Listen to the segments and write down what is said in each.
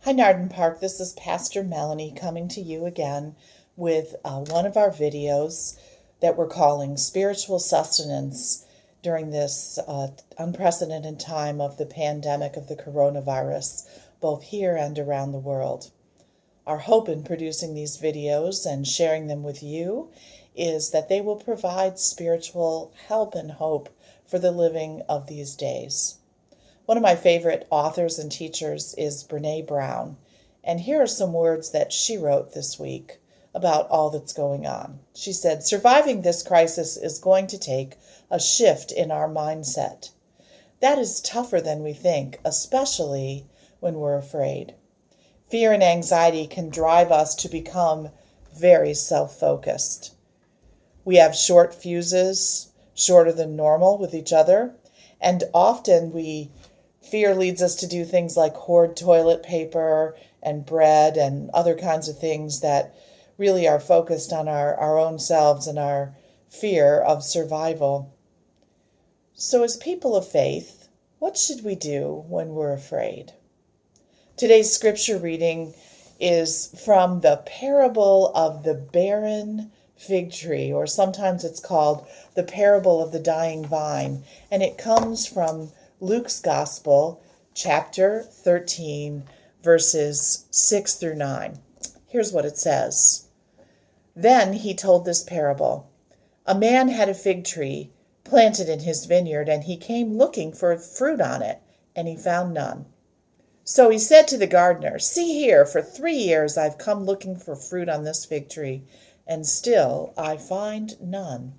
Hi, Narden Park. This is Pastor Melanie coming to you again with one of our videos that we're calling Spiritual Sustenance during this unprecedented time of the pandemic of the coronavirus, both here and around the world. Our hope in producing these videos and sharing them with you is that they will provide spiritual help and hope for the living of these days. One of my favorite authors and teachers is Brene Brown, and here are some words that she wrote this week about all that's going on. She said, "Surviving this crisis is going to take a shift in our mindset. That is tougher than we think, especially when we're afraid. Fear and anxiety can drive us to become very self-focused. We have short fuses, shorter than normal with each other, and often fear leads us to do things like hoard toilet paper and bread and other kinds of things that really are focused on our own selves and our fear of survival. So as people of faith, what should we do when we're afraid?" Today's scripture reading is from the parable of the barren fig tree, or sometimes it's called the parable of the dying vine, and it comes from Luke's Gospel, chapter 13, verses 6 through 9. Here's what it says. "Then he told this parable. A man had a fig tree planted in his vineyard, and he came looking for fruit on it, and he found none. So he said to the gardener, 'See here, for 3 years I've come looking for fruit on this fig tree, and still I find none.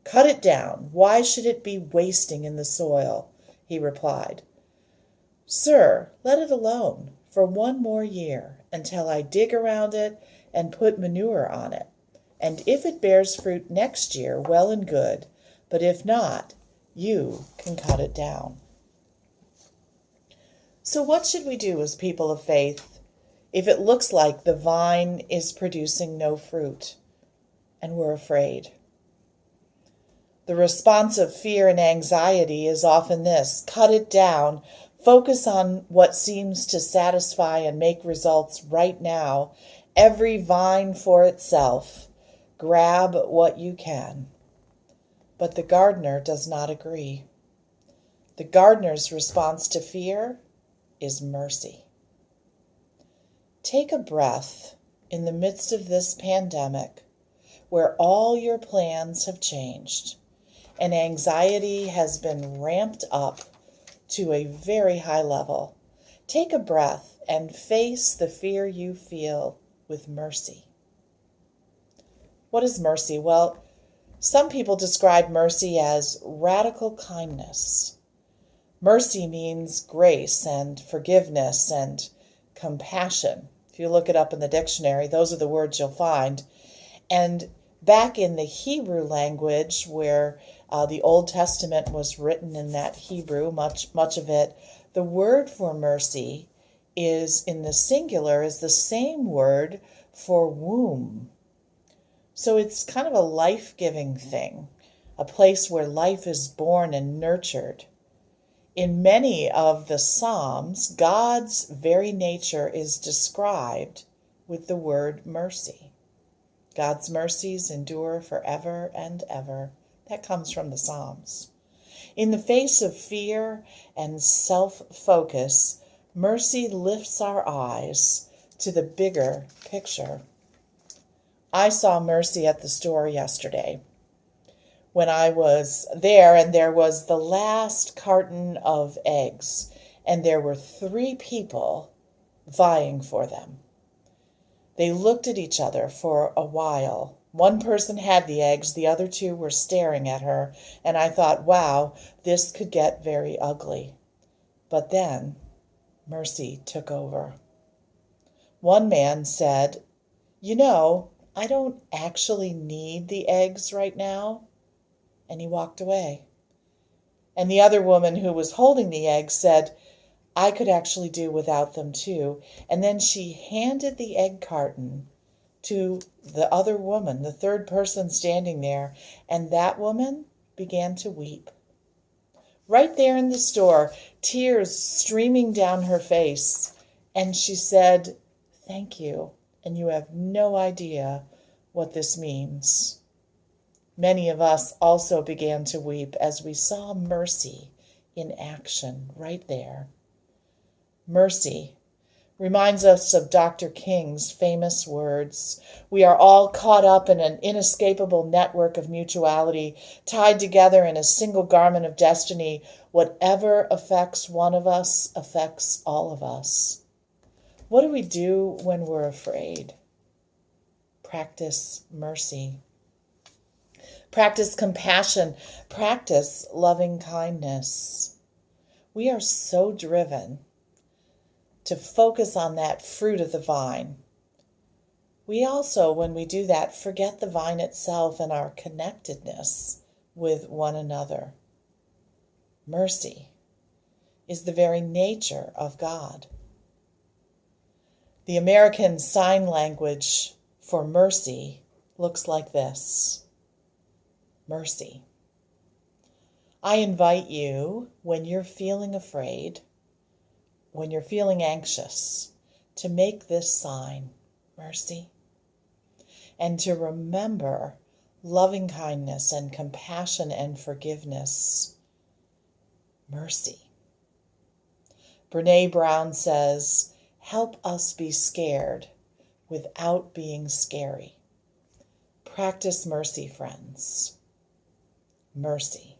Cut it down. Why should it be wasting in the soil?' He replied, 'Sir, let it alone for 1 more year until I dig around it and put manure on it. And if it bears fruit next year, well and good. But if not, you can cut it down.'" So what should we do as people of faith if it looks like the vine is producing no fruit and we're afraid? The response of fear and anxiety is often this: cut it down, focus on what seems to satisfy and make results right now, every vine for itself, grab what you can. But the gardener does not agree. The gardener's response to fear is mercy. Take a breath in the midst of this pandemic where all your plans have changed and anxiety has been ramped up to a very high level. Take a breath and face the fear you feel with mercy. What is mercy? Well, some people describe mercy as radical kindness. Mercy means grace and forgiveness and compassion. If you look it up in the dictionary, those are the words you'll find. And back in the Hebrew language, where the Old Testament was written in that Hebrew, much of it, the word for mercy is, in the singular, is the same word for womb. So it's kind of a life-giving thing, a place where life is born and nurtured. In many of the Psalms, God's very nature is described with the word mercy. God's mercies endure forever and ever. That comes from the Psalms. In the face of fear and self-focus, mercy lifts our eyes to the bigger picture. I saw mercy at the store yesterday when I was there, and there was the last carton of eggs, and there were 3 people vying for them. They looked at each other for a while. One person had the eggs, the other 2 were staring at her, and I thought, wow, this could get very ugly. But then mercy took over. One man said, I don't actually need the eggs right now. And he walked away. And the other woman who was holding the eggs said, I could actually do without them too. And then she handed the egg carton to the other woman, the third person standing there, and that woman began to weep. Right there in the store, tears streaming down her face, And she said, "Thank you, and you have no idea what this means." Many of us also began to weep as we saw mercy in action right there. Mercy reminds us of Dr. King's famous words. We are all caught up in an inescapable network of mutuality, tied together in a single garment of destiny. Whatever affects one of us affects all of us. What do we do when we're afraid? Practice mercy. Practice compassion. Practice loving kindness. We are so driven to focus on that fruit of the vine. We also, when we do that, forget the vine itself and our connectedness with one another. Mercy is the very nature of God. The American Sign Language for mercy looks like this. Mercy. I invite you, when you're feeling afraid, when you're feeling anxious, to make this sign, mercy, and to remember loving kindness and compassion and forgiveness, mercy. Brene Brown says, "Help us be scared without being scary." Practice mercy, friends. Mercy.